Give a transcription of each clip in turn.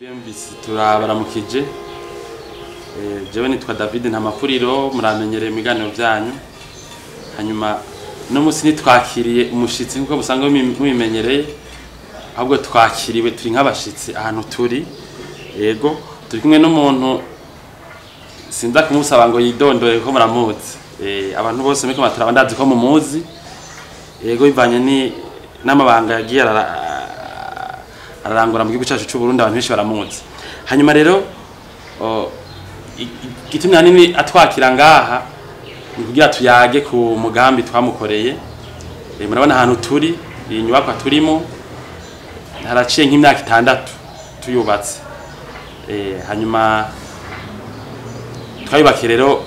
BMBC turabaramukije. Jewe nitwa David Ntamapfuriro, muramenyereye imiganiro byanyu. Hanyuma no musi nitwakiriye umushitsi nkuko musanga mubimenyereye, ahubwo twakiriwe turi nk'abashitsi ahantu turi. Yego turi kumwe n'umuntu sinza kumusaba ngo yidondore ko muramuzi. Abantu bose miko maturaba ndazi ko mumuzi. Yego bivanye ni n'amabanga yagiye ararangura mu gihugu cyacu cy'u Burundi, abantu benshi baramuzi. Hanyuma rero gitumye hanini atwakira ngaha kugira tuyage ku mugambi twamukoreye. Murabona ahantu turi, iyi nyubako turimo haraciye nk'imyaka 6 tuyubatse. Hanyuma twayubake rero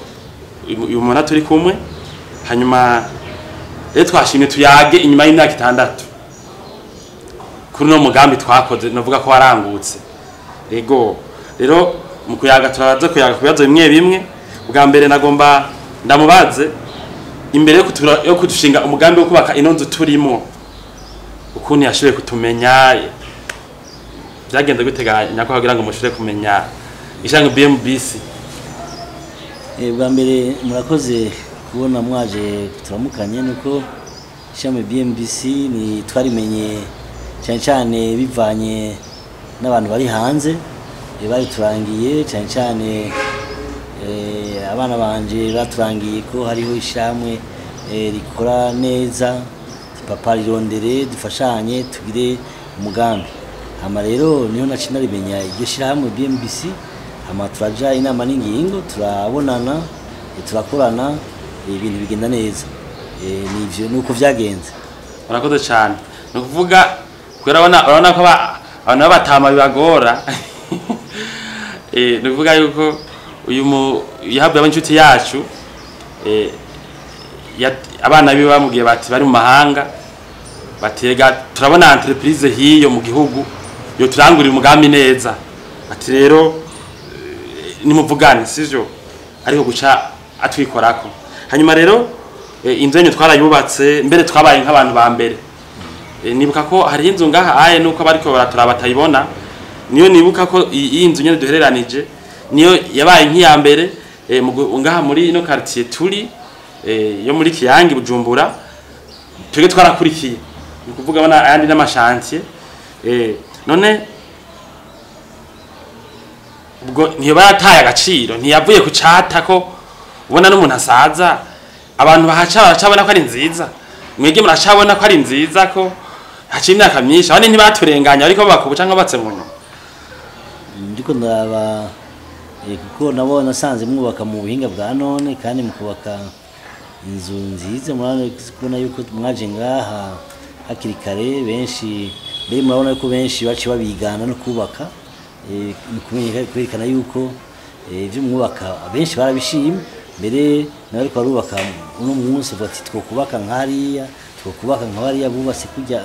uyu muntu turi kumwe. Hanyuma rero twashimye tuyage inyuma y'imyaka 6 kuri no mugambi twakoze, novuga ko warangutse. Ego rero mu kuyaga turaza kuyaga kubibazo bimwe bimwe. Bwa mbere nagomba ndamubaze imbere yo kudushinga umugambi wo kubaka ino nzu turimo, ukuntu yashoboye kutumenya, byagenda guteganya ko kugira ngo mushire kumenya ishango BMBC. Bwa mbere murakoze kubona mwaje turamukanye, nuko ishami BMBC ni twarimenye cyane cyane bivanye n'abantu bari hanze bari turangiye cyane cyane. Abana banje baturangiye ko hariho ishamwe rikora neza, papa rirondere dufashanye tugire umugambi. Hama rero niho nacina rimenya iryo shamwe BMBC. Hama turaja inama n'ingingo, turabonana, turakorana, ibintu bigenda neza. Nivyo nuko vyagenze. Murakoze cyane. No kuvuga kwera abana ko abantu batama bibagora. No kuvuga yuko uyu yahabwa abancuti yacu abana biwe bamugiye bati bari mu mahanga, batega turabona entreprise hiyo mu gihugu yo turangurira umugambi neza, ati rero nimuvugane sivyo ariko guca atwikorako. Hanyuma rero inzu yenyu twarayubatse, mbere twabaye nk'abantu ba mbere. Nibuka ko hari inzu ngaha aye nuko bariko baraturaba batayibona, niyo nibuka ko iyi nzu nyene duhereranije niyo yabaye nk'iya mbere ngaha muri ino quartier turi yo muri Kiyange Bujumbura. Twege twarakurikiye ni kuvuga bana ayandi n'amashantier. None ubwo niyo barataye agaciro, ntiyavuye ku cata ko ubona n'umuntu asaza abantu bahaca baracabona ko ari nziza. Mwege muracabona ko ari nziza ko haciye imyaka myinshi, abandi ntibaturenganya ariko bakubuca nkabatse mu nyuma. Ndiko ndaba kuko nabo nasanze mwubaka mu buhinga bwa none, kandi mukubaka inzu nziza. Murabona yuko mwaje ngaha hakiri kare, benshi mbere murabona yuko benshi baci babigana no kubaka. Ni kwerekana yuko ibyo mwubaka benshi barabishimye. Mbere nawe ariko barubaka uno munsi bati twokubaka nkariya, twokubaka nkabariya bubase kujya.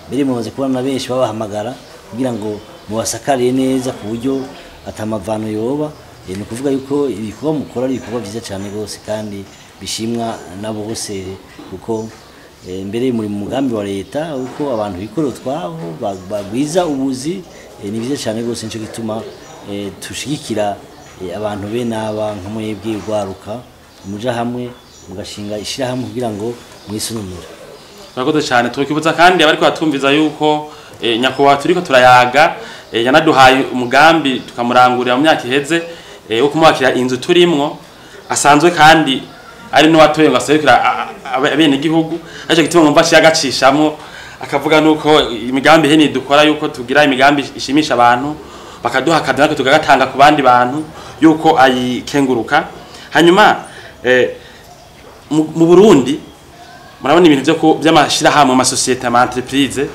Mbere mumaze kubona benshi babahamagara kugira ngo mubasakariye neza ku buryo atamavano yoba. Ni kuvuga yuko ibikorwa mukora ari ibikorwa byiza cyane rwose kandi bishimwa nabo bose, kuko mbere muri mu mugambi wa leta uko abantu bikorera twabo bagwiza ubuzi. Ni byiza cyane rwose, nico gituma tushigikira abantu be naba nkamwebwe gwaruka muja hamwe mugashinga ishira hamwe kugira ngo mwisununure. Murakoze cyane. Tukibuza kandi abari ko batumviza yuko nyakubahwa turiko turayaga yanaduhaye umugambi tukamurangurira mu myaka iheze wo kumwakira inzu turimwo, asanzwe kandi ari no watoye ngo aserukira abene gihugu. Aje gituma ngomba cyagacishamo akavuga nuko imigambi heni dukora yuko tugira imigambi ishimisha abantu, bakaduha kadana tugagatanga ku bandi bantu yuko ayikenguruka. Hanyuma mu Burundi murabona ibintu by'amashira hamwe mu masosiyete ama entreprise.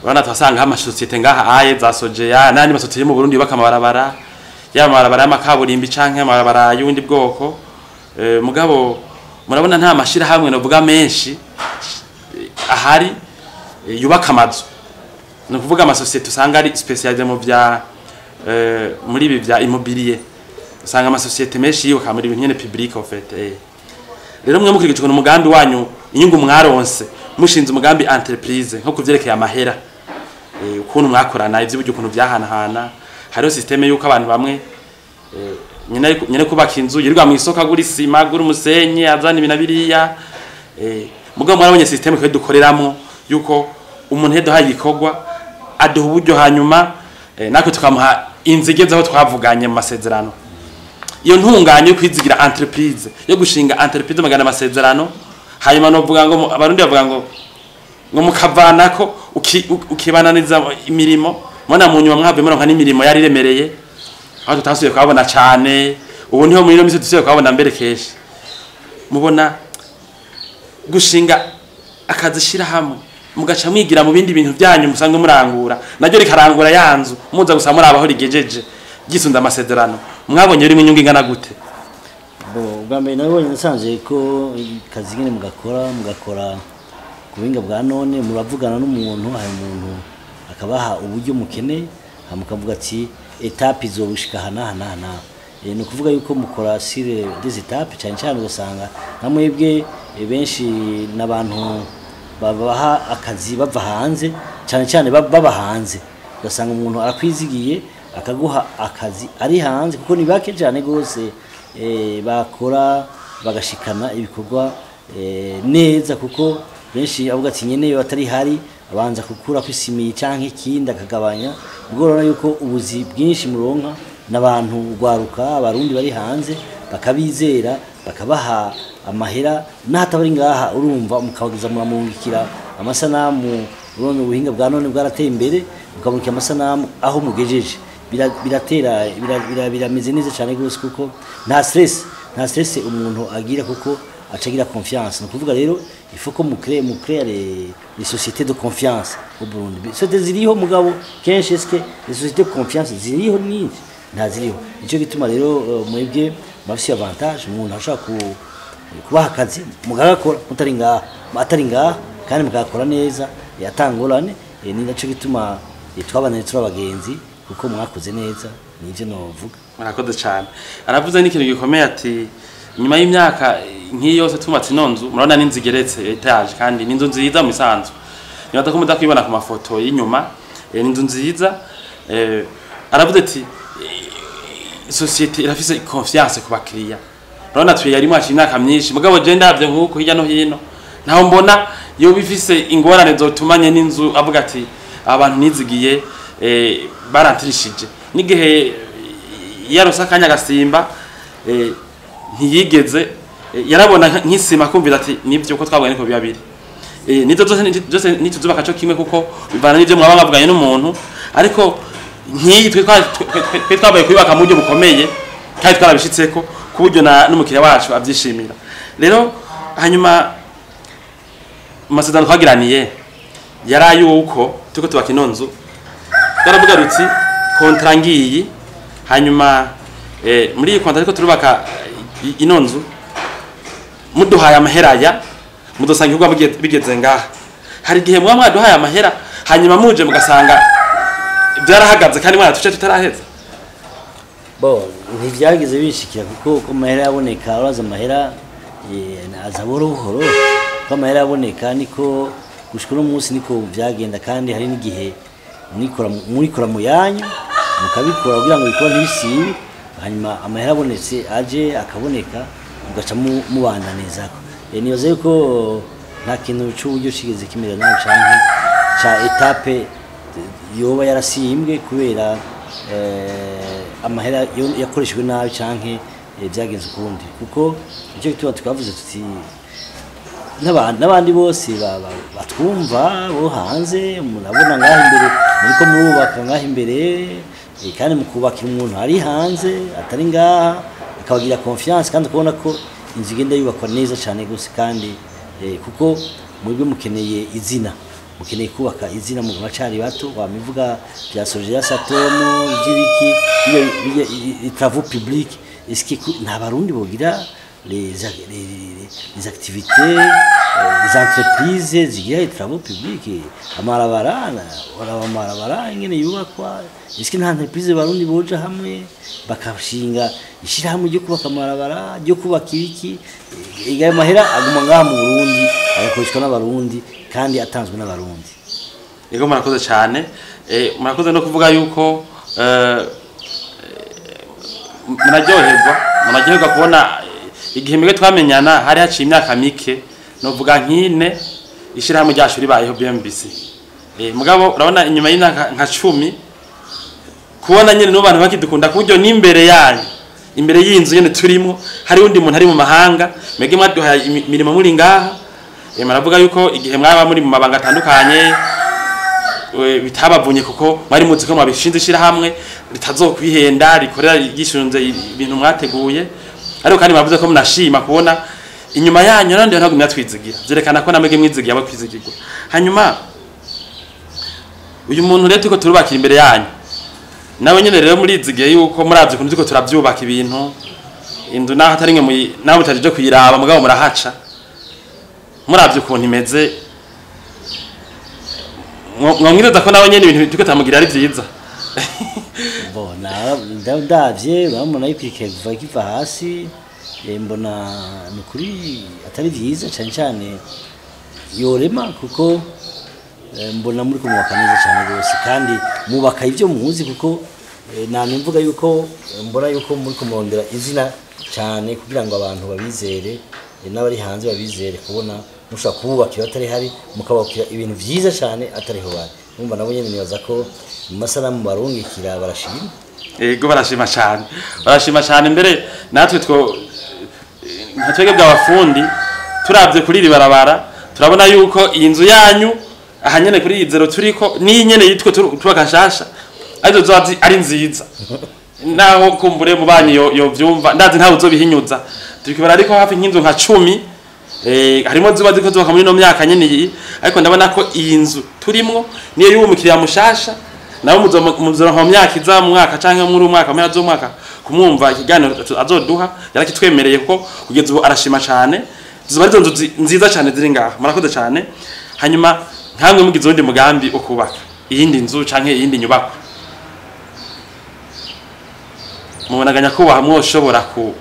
Bana twasanga ama societe ngaha aye za Sojeya nandi masosiyete mu Burundi yubaka amabarabara, y'amabarabara y'amakaburimbi canke amabarabara y'ubundi bwoko. Mugabo murabona nta mashira hamwe novuga menshi ahari yubaka amazu. No kuvuga amasosiyete usanga ari specialisé mu bya muri ibi bya immobilier. Usanga amasosiyete menshi yubaka muri ibintu nyene public en fait. Rero mwe mukirigicwa n'umugambi wanyu inyungu mwaronse mushinze umugambi entreprise nko kuvyerekeye amahera. ukuntu mwakorana ivyo buryo ukuntu byahanahana hariho systeme yuko abantu bamwe nyene kubaka inzu yirirwa mu isoko agura isima agura umusenyi azana ibintu biriya mugabo mwarabonye systeme ko dukoreramo yuko umuntu hedo hayikorwa aduha uburyo hanyuma nako tukamuha inzigeze aho twavuganye mu masezerano iyo ntunganye yo kwizigira entreprise yo gushinga entreprise magana amasezerano hanyuma no vuga ngo abarundi bavuga ngo mukavanako ukibananiza imirimo mona mu nyuma mwave muronka n'imirimo yari remereye aho tutasuye kwabona cyane ubu niho muri no mise tusuye kwabona mbere keshi mubona gushinga akazishira hamwe mugaca mwigira mu bindi bintu byanyu musanzwe murangura naryo rikarangura yanzu muza gusa muri abaho rigejeje gisunda amasezerano mwabonye rimwe inyungu ingana gute bwa mbere nabonye nasanze ko kazi nyine mugakora ku buhinga bwa none muravugana n'umuntu hari umuntu akabaha uburyo mukeneye mukavuga ati etape izobushika hana ni ukuvuga yuko mukora sire des étapes cyane cyane ugasanga namwebwe benshi n'abantu babaha akazi bava hanze cyane cyane baba hanze ugasanga umuntu arakwizigiye akaguha akazi ari hanze kuko ni bake cyane gose bakora bagashikana ibikorwa neza kuko benshi avuga ati nyene batari hari abanza kukura kwisimiye canke ikindi akagabanya bigorana yuko ubuzi bwinshi muronka n'abantu gwaruka abarundi bari hanze bakabizera bakabaha amahera nahatabari ngaha urumva mukabagiza muramungikira amasanamu urone ubuhinga bwa none bwarateye imbere mukamurikira amasanamu aho mugejeje biratera birameze neza cyane gose kuko nta stress umuntu agira kuko acagira confiance no kuvuga rero il faut que mu créer les sociétés de confiance au Burundi c'est ziriho mugabo kenshi eske les sociétés de confiance ziriho ni ntaziriho ico gituma rero mwebwe bafise avantage umuntu ashaka kubaha akazi mugakora atari ngaha kandi mugakora neza yatangorane ni naco gituma twabananye turi abagenzi kuko mwakoze neza nivyo novuga murakoze cyane aravuze n'ikintu gikomeye ati nyuma y'imyaka nk'iyo yose tumatse inonzu murabona n'inzigeretse etage kandi n'inzu nziza mu isanzwe niba takumunda kwibona ku mafoto y'inyuma n'inzu nziza aravuze ati societe irafise confiance ku bakiriya urabona tuye yari mwashi imyaka myinshi mugabo je ndavye nkuko hirya no hino naho mbona yo bifise ingorane zotumanye n'inzu avuga ati abantu nizigiye barantirishije n'igihe yarosa kanya gasimba ntiyigeze yarabona nk'isima kumvira ati nivyo uko twabonye ko byabiri nizo zose nituzuba kaco kimwe kuko bivana n'ivyo mwaba mwavuganye n'umuntu ariko nk'iyi twabaye kubaka mu buryo bukomeye kandi twarabishitseko ku buryo n'umukiriya wacu avyishimira rero hanyuma amasezerano twagiraniye yaraye uko tuko tubaka inonzu twaravuga ruti kontra ngiyi hanyuma muri iyi kontra ariko turubaka inonzu muduhaye amaheraya mudusanga ibigwa bigeze ngaha hari igihe mwa mwaduhaye amahera hanyuma muje mugasanga byarahagaze kandi mwana tuce tutaraheza ntivyagize bishikira kuko amahera yaboneka uraza amahera aza buhoro ko amahera yaboneka niko gushika no munsi niko vyagenda kandi hari n'igihe murikora mu yanyu mukabikora kugira ngo bikore ntibisibe hanyuma amahera abonetse aje akaboneka mugaca mubandanizako nibaza yuko nta kintu c'uburyo kigeze kimera nabi canke ca etape yoba yarasimbwe kubera amahera yakoreshejwe nabi canke byagenze ukundi kuko icyo gituma twavuze tuti n'abandi bose batwumva bo hanze murabona ngaho imbere muriko murubaka ngaho imbere kandi mukubakira umuntu ari hanze atari ngaha akabagira confiance kandi ukabona ko inzu igenda yubakwa neza cyane gose kandi kuko mwebwe mukeneye izina mukeneye kubaka izina mu bacari bato wamivuga bya Sogea Satomo by'ibiki iyo travaux publics est-ce que nta barundi bogira les activités les entreprises zigira les travaux publics amarabara ingene yubakwa est-ce que nta entreprise barundi boja hamwe bakashinga ishirahamwe ryo kubaka amarabara ryo kubaka ibiki igaye mahera aguma ngaha mu Burundi agakoreshwa n'abarundi kandi atanzwe n'abarundi yego murakoze cyane murakoze no kuvuga yuko munaryoherwa kubona igihe mbere twamenyana hari haciye imyaka mike novuga nk'ine ishirahamwe ryacu ribayeho BMBC. Mugabo urabona inyuma y'imyaka nka 10 kubona nyene no bantu bakidukunda kuburyo n'imbere yanyu imbere y'inzu nyene turimo hari undi muntu ari mu mahanga mege mwaduha imirimo muri ngaha. Maravuga yuko igihe mwaba muri mu mabanga atandukanye bitabavunye kuko mwari muzi ko mwabishinze ishirahamwe ritazokwihenda rikorera yishunze ibintu mwateguye, ariko kandi bavuze ko munashima kubona inyuma yanyu nande ntabwo myatwizigira zerekana ko namege mwizigiye abakwizigirwa. Hanyuma uyu muntu rero tuko turubakira imbere yanyu nawe nyene rero murizigiye yuko muravye kuntu tuko turavyubaka ibintu indu naho atari nge naho mutaje kuyiraba mugabo murahaca muravye ukuntu imeze mwamwiriza ko nawe nyene ibintu tuko tamugira ari vyiza. Bona ndavye bamuna yipike kuva kiva hasi mbona nukuri atari vyiza cyane cyane yorema kuko mbona muri kumwaka neza cyane rwose kandi mubaka ivyo muzi kuko namwe mvuga yuko mbona yuko muri kumurondera izina cyane kugira ngo abantu babizere n'abari hanze babizere kubona mushaka kubakira atari hari mukabakira ibintu vyiza cyane atariho bari numva nabo nyene nibaza ko mu masalamu barungikira barashima. Ego barashima cyane mbere natwe twege bw'abafundi turavye kuri ribarabara turabona yuko iyi nzu yanyu ahanyene kuri izero turiko ni nyene yitwe tubaka nshasha arizo zazi ari nziza naho kumbure mu banyi yo vyumva ndazi ntawe uzobihinyuza turikibara ariko hafi nk'inzu nka 10 harimo zuba ziko zoka muri no myaka nyene iyi, ariko ndabona ko iyi nzu turimwo niyo y'umukiriya mushasha nawe muzoro mu myaka iza mu mwaka canke muri umwaka mpera zo mwaka kumwumva ikiganiro azoduha yarakitwemereye ko kugeza ubu arashima cyane zuba arizo nzu nziza cyane ziri ngaha. Murakoze cyane. Hanyuma nkamwe mugize undi mugambi ukubaka iyindi nzu canke iyindi nyubako mubonaganya kubaha mwoshobora ku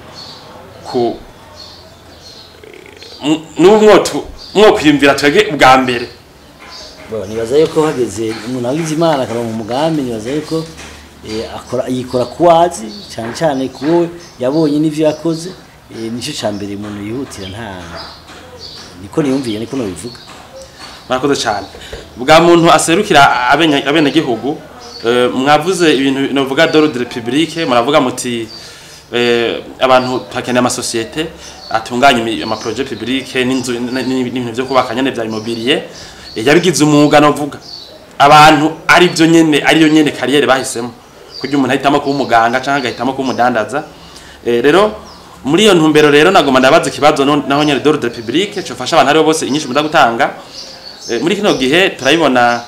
mwokwiyumvira twege ubwa mbere. Nibaza yuko hageze umuntu agize Imana akaba mu mugambi nibaza yuko yikora kuwazi cyane cyane kuwo yabonye n'ivyo yakoze nico cyambere umuntu yihutira nta niko niyumviye niko no bivuga. Murakoze cyane. Bwa muntu aserukira abene gihugu mwavuze ibintu novuga d'ordre public muravuga muti abantu pakeneye ama societe atunganya ama projet public n'ibintu byo kubaka nyene bya immobilier yabigize umwuga novuga abantu ari byo nyene ariyo nyene carrière bahisemo kugira umuntu ahitamo kuba umuganga canke agahitamo kuba umudandaza. Rero muri iyo ntumbero rero nagoma ndabaza ikibazo naho nyene d'ordre public cyo fasha abantu ari bose inyinshi muda gutanga muri kino gihe turayibona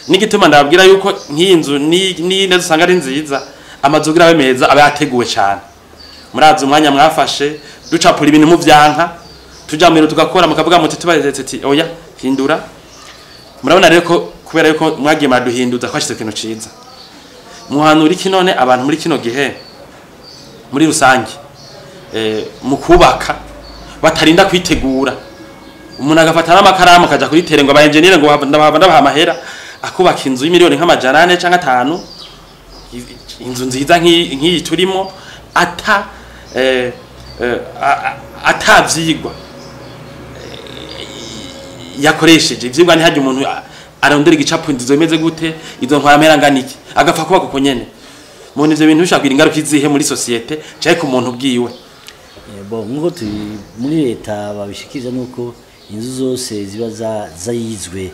n'igituma ndababwira yuko nk'inzu ni neza usanga ari nziza amazugira abe meza aba yateguwe cyane. Murazi umwanya mwafashe ducapura ibintu mu vyanka tuja mu tugakora mukavuga muti tubaretse ati oya hindura. Murabona rero ko kubera yuko mwagiye maduhinduza kwashyize ikintu ciza muhanura iki none abantu muri kino gihe muri rusange mu kubaka batarinda kwitegura umuntu agafata n'amakaramu kaja kuri tere ngo aba engineer ngo ndabaha amahera akubaka inzu y'imiliyoni nk'amajana 4 canke 5 inzu nziza nk'iyi turimo atavyigwa yakoresheje ivyigwa ntihaje umuntu arondera igicapo inzu zimeze gute izo ntwara meranganiki agapfa kuba kuko nyene mu ivyo bintu bishaka ingaruka izihe muri societe cyane ku muntu bwiwe. Nkuko muri leta babishikiriza nuko inzu zose ziba zayizwe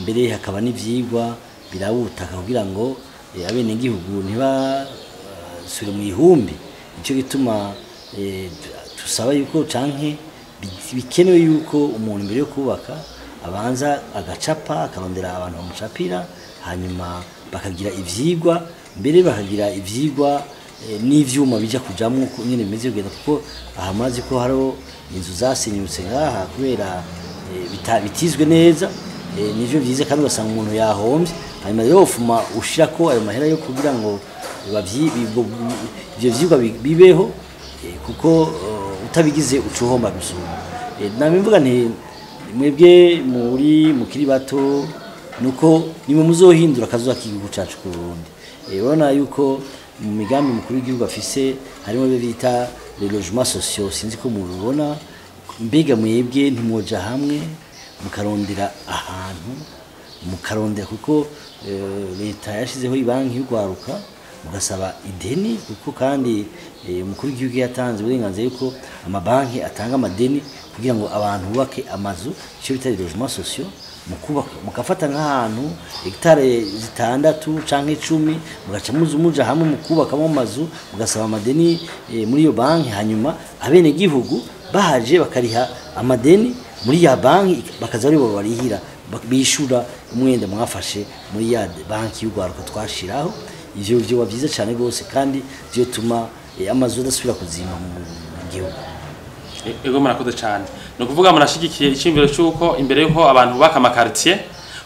mbere hakaba n'ivyigwa birawutaka kugira ngo abene gihugu ntibasubire mu ihumbi. Ico gituma tusaba yuko canke bikenewe yuko umuntu mbere yo kubaka abanza agacapa akarondera abantu bamucapira hanyuma bakagira ivyigwa mbere bakagira ivyigwa n'ivyuma bija kujamwo nyene bimeze kugenda kuko ahamazi ko haro inzu zasenyutse ngaha kubera bitizwe neza nivyo vyiza kandi ugasanga umuntu yahombye hanyuma rero ufuma ushirako ayo mahera yo kugira ngo ivyo vyigwa bibeho kuko utabigize ucuhomba gusuma. Namimvuga nti mwebwe muri mukiri bato nuko nimwe muzohindura akazuba k'igihugu cacu ku Burundi. Urabona yuko mu migambi mukuru w'igihugu afise harimo ibyo bita les logements sociaux, sinzi ko mubibona, mbega mwebwe ntimwoja hamwe mukarondera ahantu mukarondera, kuko leta yashizeho ibanki y'ugwaruka mugasaba ideni, kuko kandi umukuru w'igihugu yatanze uburenganzira yuko amabanki atanga amadeni kugira ngo abantu bubake amazu, icyo bita logements sociaux, mukafata nk'ahantu hegitare 6 canke 10 mugaca muja hamwe mukubakamo amazu mugasaba amadeni muri iyo banki, hanyuma abene gihugu bahaje bakariha amadeni muri ya banki, bakaza ari bo barihira bishura umwenda mwafashe muri ya banki y'ugwaruka twashiraho. Ivyo byo byiza cyane gose, kandi byo tuma amazu adasubira kuzima mu gihugu. Ego murakoze cyane. No kuvuga murashigikiye icyimviro cyuko imbere yuko abantu baka amakartier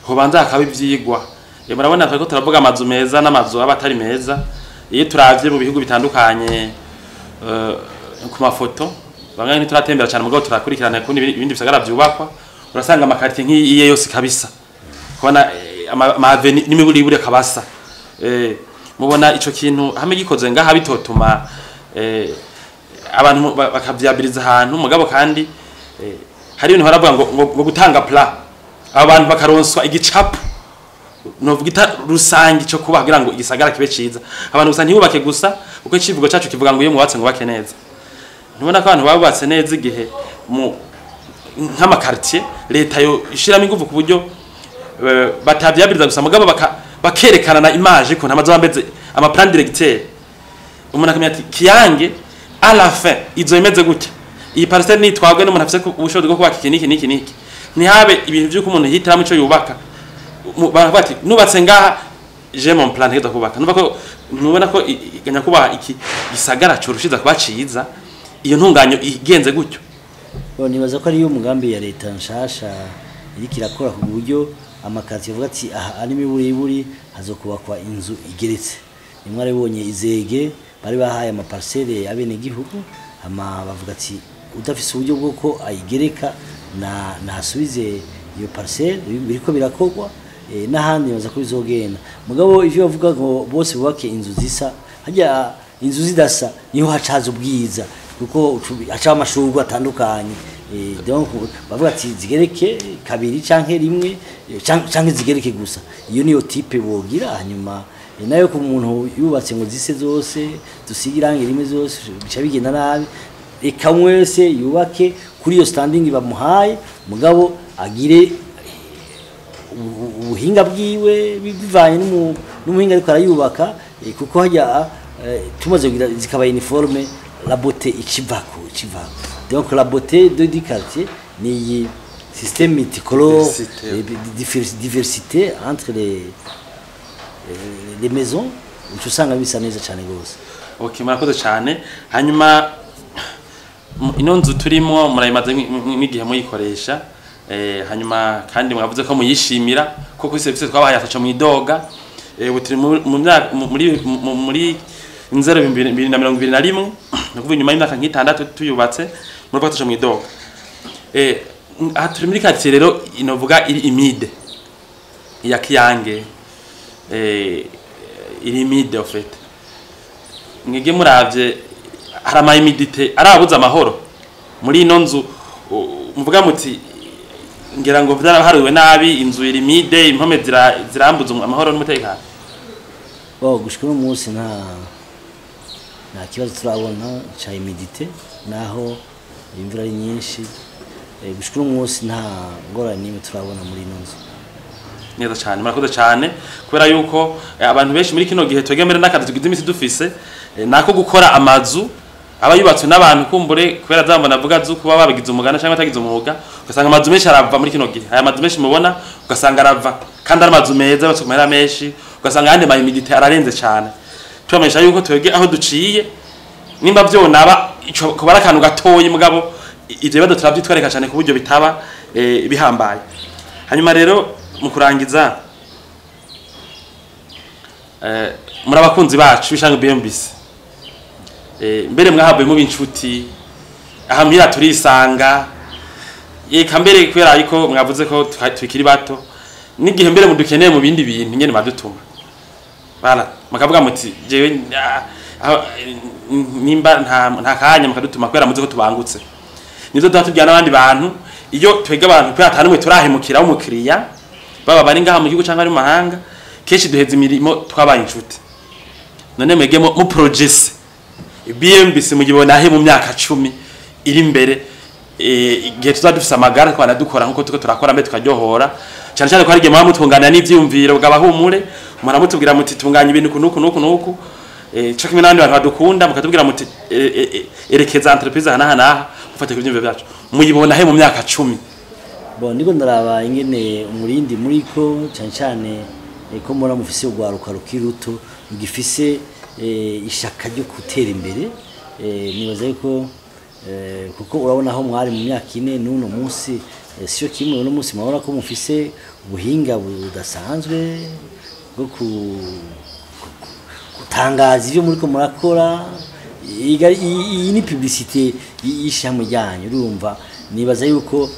ho banza hakaba ivyigwa. Murabona ko turavuga amazu meza n'amazu abatari meza. Iyo turavye mu bihugu bitandukanye ku mafoto, bamwe ni turatembera cyane mugabo turakurikirana kundi ibindi bisagara byubakwa, urasanga amakartier nk'iye yose kabisa. Kubona amaveni n'imiburibure kabasa. Mubona ico kintu hamwe gikoze ngaha bitotuma abantu bakavyabiriza ahantu mugabo, kandi hari ibintu baravuga ngo gutanga plan abantu bakaronswa igicapo no vugita rusangi cyo kubagira ngo igisagara kibe ciza, abantu gusa ntibubake gusa uko icivugo cyacu kivuga ngo iyo mubatse ngo bake neza. Ntubona ko abantu babubatse neza igihe mu nk'amakartier leta yo ishiramo ingufu ku buryo batavyabiriza gusa mugabo bakerekana na image ko namazo bambeze ama plan directeur, umuntu akamenya ati kiyange à la fin izo imeze gutya, iyi parcelle ni twagwe n'umuntu afise ubushobozi bwo kubaka iki ntihabe ibintu by'uko umuntu hitiramo ico yubaka. Bati nubatse ngaha je mon plan heza kubaka, nubona ko iganya kubaha iki gisagara corushiza kuba ciza, iyo ntunganyo igenze gutyo. Nibaza ko ari yo mugambi ya leta nshasha iriko irakora ku buryo amakati avuga ati aha ari miburiburi hazokubakwa inzu igeretse. Nimwe aribonye Izege bari bahaye amaparcelle abene gihugu, ama bavuga ati udafise uburyo bwoko ayigereka nasubize iyo parcelle biriko birakogwa n'ahandi baza ko bizogenda. Mugabo ivyo bavuga ngo bose bubake inzu zisa, hajya inzu zidasa niho hacaza ubwiza, kuko aca amashurwe atandukanye. Donc bavuga ati zigereke kabiri canke rimwe canke zigereke gusa, iyo niyo type bogira. Hanyuma nayo ku muntu yubatse ngo zise zose dusigirange rimwe zose bica bigenda nabi, eka mwese yubake kuri iyo standing bamuhaye, mugabo agire ubuhinga bwiwe bivanye n'umuhinga ariko arayubaka, kuko hajya tumaze kugira zikaba uniforme la beauté ikivako. Donc la beauté de du quartier ni système multicolore, diversité entre les maisons, usanga bisa neza cyane gose. Okay, murakoze cyane. Hanyuma ino nzu turimo murayimaze nk'igihe muyikoresha, hanyuma kandi mwavuze ko muyishimira ko kuri service twabahaye ataca mu idoga, butiri muri 2021 nukuvuga nyuma y'imyaka nk'itandatu tuyubatse muri kwataca mu idoga. Aha turi muri quartier rero inovuga iri imide ya Kiyange, iri imide en fait. Mwege muravye hari ama humidité arabuza amahoro muri ino nzu, muvuga muti ngira ngo vyarahariwe nabi inzu iri imide, impome zirambuza amahoro n'umutekano. Gushika umunsi nta kibazo turabona cha humidité, naho imvura ari nyinshi. Gushika umunsi nta ngorane nimwe turabona muri ino nzu. Neza cyane, murakoze cyane, kubera yuko abantu benshi muri kino gihe twegemere n'akazi tugize imisi dufise nako gukora amazu aba yubatswe n'abantu kumbure kubera zambona avuga zo kuba babigize umugana cyangwa atagize umuga, ugasanga amazu menshi arava muri kino gihe. Aya mazu menshi mubona ugasanga arava kandi ari amazu meza batsumera menshi, ugasanga yandi ma humidité ararenze cyane. Twamesha yuko twege aho duciye nimba vyonaba ico kubara kantu gatoyi, mugabo ivyo bado turavyitwereka cyane ku buryo bitaba bihambaye. Hanyuma rero mu kurangiza muri abakunzi bacu bishanga BMBC, mbere mwahabuye mu b'inshuti aha mpira turisanga, eka mbere kubera ariko mwavuze ko twikiri bato, n'igihe mbere mudukeneye mu bindi bintu nyene madutuma bana makavuga muti jewe nimba nta kanya mukadutuma kwera muzi ko tubangutse nizo datubya n'abandi bantu iyo twega abantu pe atanumwe turahemukira umukiriya baba bari ngaha mu gihugu cyangwa ari mu mahanga keshi duheza imirimo twabaye inshuti none mwege mu project BMBC mugibona he mu myaka 10 iri imbere igihe tuzadufisa amagara twana dukora nkuko tuko turakora mbe tukaryohora cyane cyane ko ari igihe mutungana n'ivyumviro bw'abahumure muramutubwira muti tunganya ibintu kunuku cyo kimwe n'abandi bantu badukunda mukatubwira muti erekeza entreprise hana ufate ku byumviro byacu muyibona he mu myaka 10 bon ndiko ndaraba ingene umurindi muriko cyane cyane ko mura mufise ugwaruka rukiruto gifise ishaka ryo gutera imbere nibaza yuko kuko urabona aho mwari mu myaka 4 n'uno munsi sio kimwe no munsi mabona ko mufise ubuhinga budasanzwe bwo gutangaza ivyo muri ko murakora iyi ni publicité y'ishamwe ryanyu urumva nibaza yuko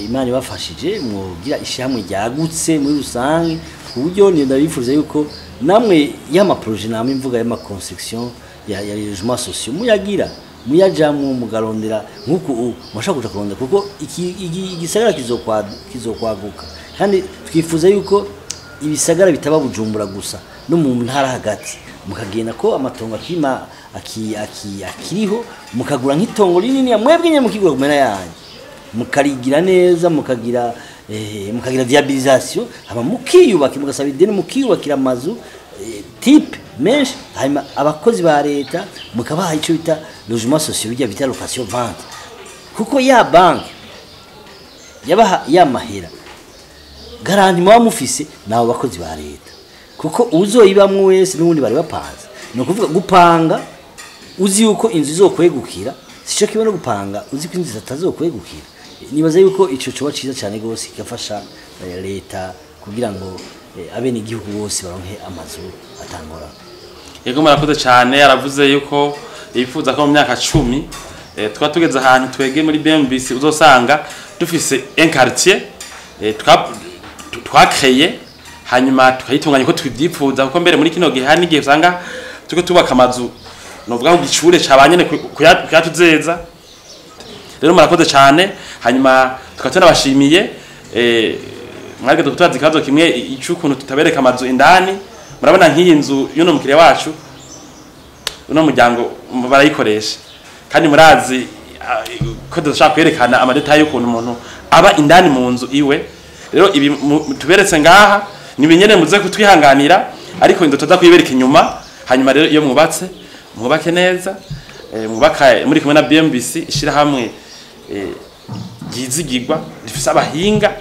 Imana ibafashije mugira ishamwe ryagutse muri rusange kuburyo ndabifuza yuko namwe yama projet namwe imvuga y'ama construction ya logement social muyagira muyajamwe mugarondera nkuko mashaka kuja kurondera kuko igisagara kizokwaguka kandi twifuza yuko ibisagara bitaba Bujumbura gusa no mu ntara hagati mukagenda ko amatongo akiriho mukagura nk'itongo rinini ya mwebwe nye mukigura kumera yanyu mukarigira neza mukagira viabilisation hama mukiyubaka mugasaba ideni mukiyubakira amazu type menshi hanyuma abakozi ba leta mukabaha ico bita logement social bijya bita location vente kuko ya bank yabaha ya mahera garanti mwa mufise nawo bakozi ba leta kuko uzoyibamwe wese n'ubundi bari bapanze no kuvuga gupanga uzi yuko inzu izokwegukira sico kibe no gupanga uzi ko inzu zatazokwegukira nibaza yuko ico cyo ciza cyane gose kigafasha leta kugira ngo abene igihugu bose baronke amazu atangora yego marakoze cyane yaravuze yuko yifuza ko mu myaka 10 twatugeze ahantu twege muri BMBC uzosanga dufise un quartier twakeye hanyuma tukayitunganya ko twibyifuza kuko mbere muri kino gihe hari n'igihe usanga tuko tubaka amazu novuga ngo gicure cabanyene kuyatuzeza rero marakoze cyane hanyuma tukatona bashimiye mwage dutwaza ikazo kimwe icukuntu tutabereka amazu indani murabona nk'iyi nzu y'uno mukiriya wacu uno muryango barayikoresha kandi murazi ko dushaka kwerekana amadetail y'ukuntu umuntu aba indani mu nzu iwe rero ibi tuberetse ngaha nibinyene muze kutwihanganira ariko indoto za kuyibereka inyuma hanyuma rero iyo mwubake neza mwubaka muri kumwe na BMBC ishira hamwe gizigirwa rifise abahinga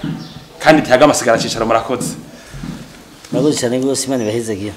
kandi tihaga amasigara cicaro murakoze cyane gose Imana ibahezagiye